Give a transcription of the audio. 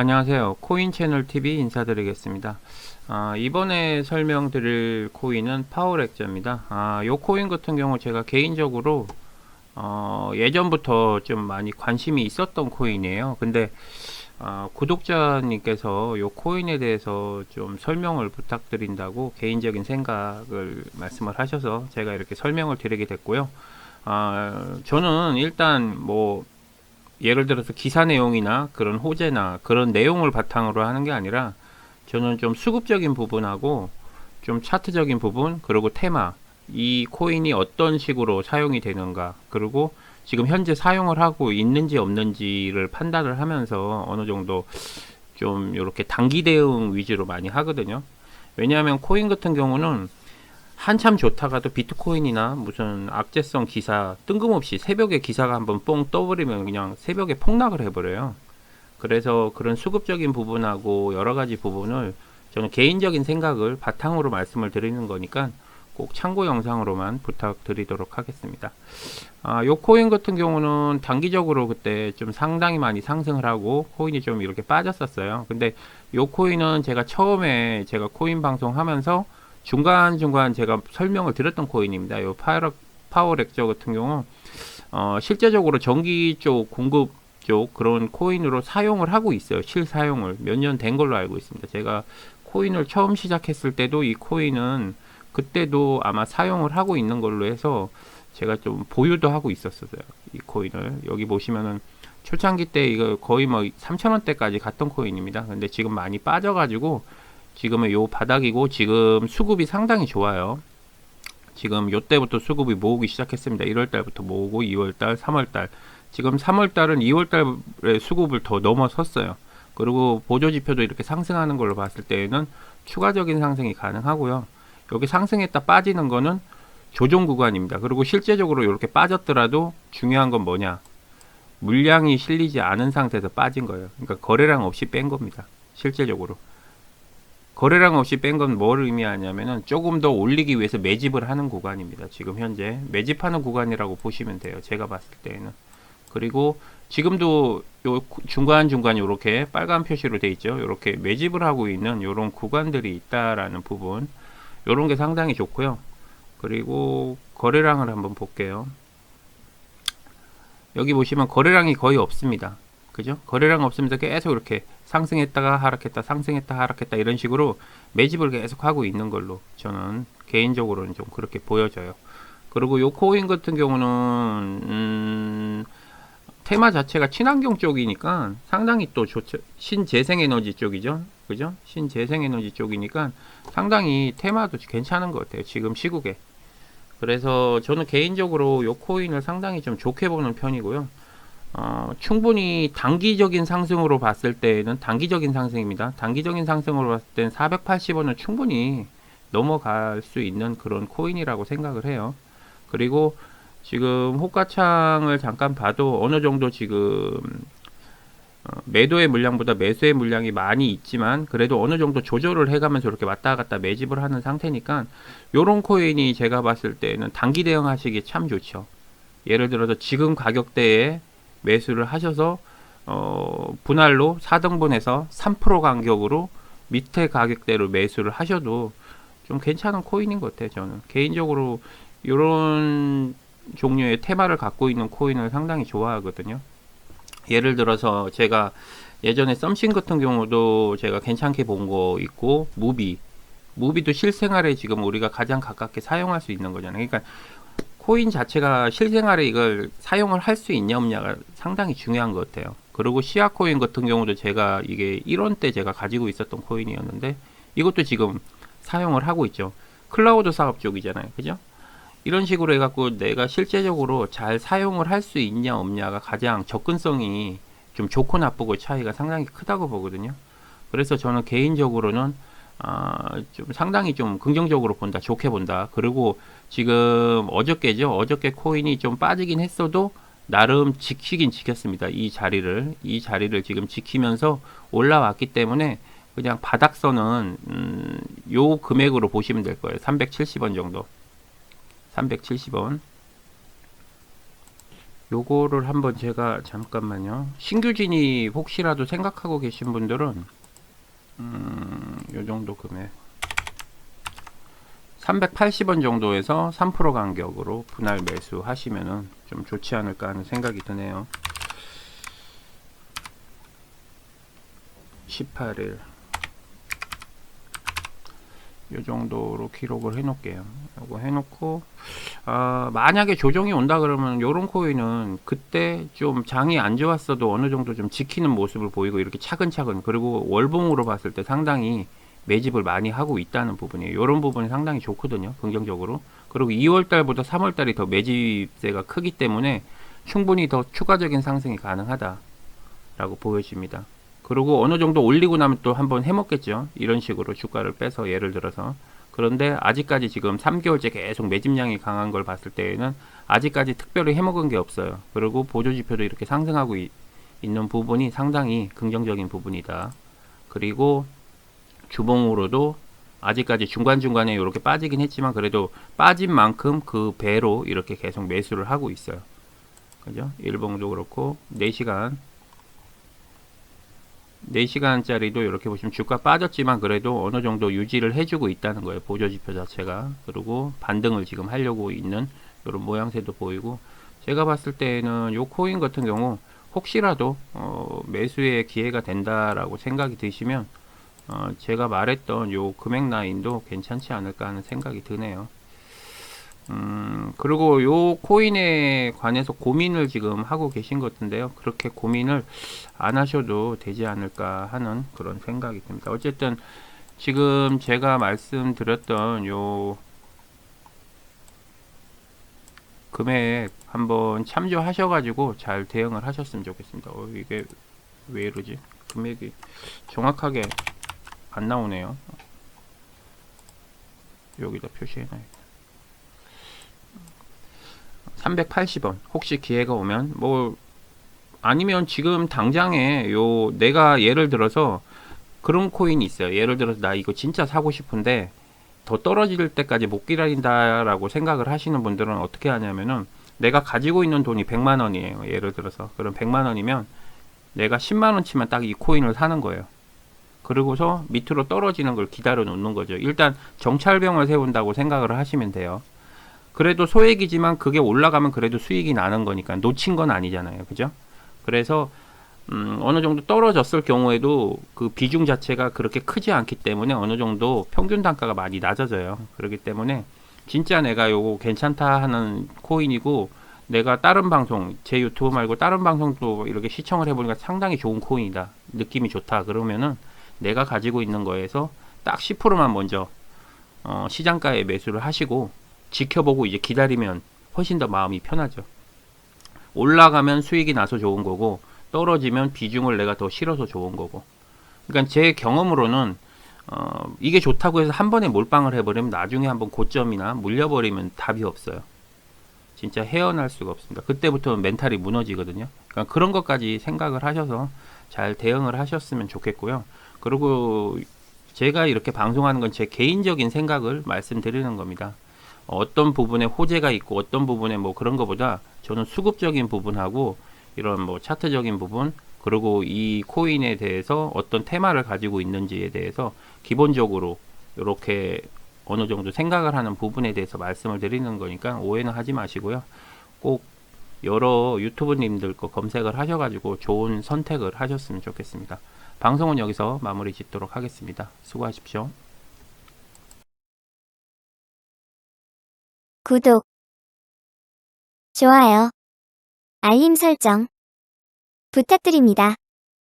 안녕하세요. 코인 채널 TV 인사드리겠습니다. 이번에 설명드릴 코인은 파워렉저입니다. 이 코인 같은 경우 제가 개인적으로 예전부터 좀 많이 관심이 있었던 코인이에요. 근데 구독자님께서 이 코인에 대해서 좀 설명을 부탁드린다고 개인적인 생각을 말씀을 하셔서 제가 이렇게 설명을 드리게 됐고요. 저는 일단 뭐 예를 들어서 기사 내용이나 그런 호재나 그런 내용을 바탕으로 하는 게 아니라 저는 좀 수급적인 부분하고 좀 차트적인 부분, 그리고 테마, 이 코인이 어떤 식으로 사용이 되는가, 그리고 지금 현재 사용을 하고 있는지 없는지를 판단을 하면서 어느 정도 좀 이렇게 단기 대응 위주로 많이 하거든요. 왜냐하면 코인 같은 경우는 한참 좋다가도 비트코인이나 무슨 악재성 기사 뜬금없이 새벽에 기사가 한번 뽕 떠버리면 그냥 새벽에 폭락을 해버려요. 그래서 그런 수급적인 부분하고 여러 가지 부분을 저는 개인적인 생각을 바탕으로 말씀을 드리는 거니까 꼭 참고 영상으로만 부탁드리도록 하겠습니다. 요 코인 같은 경우는 단기적으로 그때 좀 상당히 많이 상승을 하고 코인이 좀 이렇게 빠졌었어요. 근데 요 코인은 제가 처음에 제가 코인 방송하면서 중간중간 제가 설명을 드렸던 코인입니다. 요 파워렉저 같은 경우 실제적으로 전기 쪽 공급 쪽 그런 코인으로 사용을 하고 있어요. 실사용을 몇 년 된 걸로 알고 있습니다. 제가 코인을 처음 시작했을 때도 이 코인은 그때도 아마 사용을 하고 있는 걸로 해서 제가 좀 보유도 하고 있었어요. 이 코인을 여기 보시면은 초창기 때 이거 거의 뭐 3,000원대까지 갔던 코인입니다. 근데 지금 많이 빠져가지고 지금은 요 바닥이고 지금 수급이 상당히 좋아요. 지금 요때부터 수급이 모으기 시작했습니다. 1월달부터 모으고 2월달, 3월달. 지금 3월달은 2월달에 수급을 더 넘어섰어요. 그리고 보조지표도 이렇게 상승하는 걸로 봤을 때에는 추가적인 상승이 가능하고요. 여기 상승했다 빠지는 거는 조정 구간입니다. 그리고 실제적으로 이렇게 빠졌더라도 중요한 건 뭐냐? 물량이 실리지 않은 상태에서 빠진 거예요. 그러니까 거래량 없이 뺀 겁니다. 실제적으로. 거래량 없이 뺀 건 뭘 의미하냐면은 조금 더 올리기 위해서 매집을 하는 구간입니다. 지금 현재 매집하는 구간이라고 보시면 돼요. 제가 봤을 때는. 그리고 지금도 요 중간중간 이렇게 빨간 표시로 돼 있죠. 이렇게 매집을 하고 있는 이런 구간들이 있다라는 부분. 이런 게 상당히 좋고요. 그리고 거래량을 한번 볼게요. 여기 보시면 거래량이 거의 없습니다. 그죠? 거래량 없으면서 계속 이렇게 상승했다가 하락했다, 상승했다, 하락했다 이런 식으로 매집을 계속 하고 있는 걸로 저는 개인적으로는 좀 그렇게 보여져요. 그리고 요 코인 같은 경우는 테마 자체가 친환경 쪽이니까 상당히 또 좋죠. 신재생에너지 쪽이죠. 그죠? 신재생에너지 쪽이니까 상당히 테마도 괜찮은 것 같아요. 지금 시국에. 그래서 저는 개인적으로 요 코인을 상당히 좀 좋게 보는 편이고요. 충분히 단기적인 상승으로 봤을 때는 단기적인 상승입니다. 단기적인 상승으로 봤을 때는 480원은 충분히 넘어갈 수 있는 그런 코인이라고 생각을 해요. 그리고 지금 호가창을 잠깐 봐도 어느 정도 지금 매도의 물량보다 매수의 물량이 많이 있지만 그래도 어느 정도 조절을 해가면서 이렇게 왔다 갔다 매집을 하는 상태니까 요런 코인이 제가 봤을 때는 단기 대응하시기 참 좋죠. 예를 들어서 지금 가격대에 매수를 하셔서 분할로 4등분해서 3% 간격으로 밑에 가격대로 매수를 하셔도 좀 괜찮은 코인인 것 같아요. 저는 개인적으로 이런 종류의 테마를 갖고 있는 코인을 상당히 좋아하거든요. 예를 들어서 제가 예전에 썸씽 같은 경우도 제가 괜찮게 본 거 있고, 무비도 실생활에 지금 우리가 가장 가깝게 사용할 수 있는 거잖아요. 그러니까 코인 자체가 실생활에 이걸 사용을 할 수 있냐 없냐가 상당히 중요한 것 같아요. 그리고 시아 코인 같은 경우도 제가 이게 1원 때 제가 가지고 있었던 코인이었는데 이것도 지금 사용을 하고 있죠. 클라우드 사업 쪽이잖아요. 그죠? 이런 식으로 해갖고 내가 실제적으로 잘 사용을 할 수 있냐 없냐가 가장 접근성이 좀 좋고 나쁘고 차이가 상당히 크다고 보거든요. 그래서 저는 개인적으로는 좀 상당히 좀 긍정적으로 본다, 좋게 본다. 그리고 지금 어저께죠. 어저께 코인이 좀 빠지긴 했어도 나름 지키긴 지켰습니다. 이 자리를 지금 지키면서 올라왔기 때문에 그냥 바닥선은 요 금액으로 보시면 될 거예요. 370원 정도. 370원. 요거를 한번 제가 잠깐만요. 신규 진입 혹시라도 생각하고 계신 분들은 요 정도 금액 380원 정도에서 3% 간격으로 분할 매수 하시면은 좀 좋지 않을까 하는 생각이 드네요. 18일 요 정도로 기록을 해 놓을게요. 요거 해 놓고 만약에 조정이 온다 그러면 요런 코인은 그때 좀 장이 안 좋았어도 어느 정도 좀 지키는 모습을 보이고 이렇게 차근차근, 그리고 월봉으로 봤을 때 상당히 매집을 많이 하고 있다는 부분이에요. 요런 부분이 상당히 좋거든요, 긍정적으로. 그리고 2월 달보다 3월 달이 더 매집세가 크기 때문에 충분히 더 추가적인 상승이 가능하다라고 보여집니다. 그리고 어느 정도 올리고 나면 또 한번 해먹겠죠. 이런 식으로 주가를 빼서 예를 들어서. 그런데 아직까지 지금 3개월째 계속 매집량이 강한 걸 봤을 때에는 아직까지 특별히 해먹은 게 없어요. 그리고 보조지표도 이렇게 상승하고 있는 부분이 상당히 긍정적인 부분이다. 그리고 주봉으로도 아직까지 중간중간에 이렇게 빠지긴 했지만 그래도 빠진 만큼 그 배로 이렇게 계속 매수를 하고 있어요. 그죠? 일봉도 그렇고 4시간짜리도 이렇게 보시면 주가 빠졌지만 그래도 어느 정도 유지를 해주고 있다는 거예요. 보조지표 자체가. 그리고 반등을 지금 하려고 있는 이런 모양새도 보이고, 제가 봤을 때는 요 코인 같은 경우 혹시라도 매수의 기회가 된다라고 생각이 드시면 제가 말했던 요 금액 라인도 괜찮지 않을까 하는 생각이 드네요. 그리고 요 코인에 관해서 고민을 지금 하고 계신 것 같은데요. 그렇게 고민을 안 하셔도 되지 않을까 하는 그런 생각이 듭니다. 어쨌든 지금 제가 말씀드렸던 요 금액 한번 참조하셔가지고 잘 대응을 하셨으면 좋겠습니다. 이게 왜 이러지? 금액이 정확하게 안 나오네요. 여기다 표시해놔야겠다. 380원. 혹시 기회가 오면 뭐 아니면 지금 당장에 요 내가 예를 들어서 그런 코인이 있어요. 예를 들어서 나 이거 진짜 사고 싶은데 더 떨어질 때까지 못 기다린다라고 생각을 하시는 분들은 어떻게 하냐면은 내가 가지고 있는 돈이 100만 원이에요. 예를 들어서 그럼 100만 원이면 내가 10만 원치만 딱 이 코인을 사는 거예요. 그리고서 밑으로 떨어지는 걸 기다려 놓는 거죠. 일단 정찰병을 세운다고 생각을 하시면 돼요. 그래도 소액이지만 그게 올라가면 그래도 수익이 나는 거니까 놓친 건 아니잖아요. 그죠? 그래서 어느 정도 떨어졌을 경우에도 그 비중 자체가 그렇게 크지 않기 때문에 어느 정도 평균 단가가 많이 낮아져요. 그렇기 때문에 진짜 내가 요거 괜찮다 하는 코인이고, 내가 다른 방송, 제 유튜브 말고 다른 방송도 이렇게 시청을 해보니까 상당히 좋은 코인이다, 느낌이 좋다 그러면은 내가 가지고 있는 거에서 딱 10%만 먼저 시장가에 매수를 하시고 지켜보고 이제 기다리면 훨씬 더 마음이 편하죠. 올라가면 수익이 나서 좋은 거고 떨어지면 비중을 내가 더 실어서 좋은 거고. 그러니까 제 경험으로는 이게 좋다고 해서 한 번에 몰빵을 해버리면 나중에 한번 고점이나 물려버리면 답이 없어요. 진짜 헤어날 수가 없습니다. 그때부터는 멘탈이 무너지거든요. 그러니까 그런 것까지 생각을 하셔서 잘 대응을 하셨으면 좋겠고요. 그리고 제가 이렇게 방송하는 건 제 개인적인 생각을 말씀드리는 겁니다. 어떤 부분에 호재가 있고 어떤 부분에 뭐 그런 것보다 저는 수급적인 부분하고 이런 뭐 차트적인 부분, 그리고 이 코인에 대해서 어떤 테마를 가지고 있는지에 대해서 기본적으로 이렇게 어느 정도 생각을 하는 부분에 대해서 말씀을 드리는 거니까 오해는 하지 마시고요. 꼭 여러 유튜브님들 거 검색을 하셔가지고 좋은 선택을 하셨으면 좋겠습니다. 방송은 여기서 마무리 짓도록 하겠습니다. 수고하십시오. 구독, 좋아요, 알림 설정 부탁드립니다.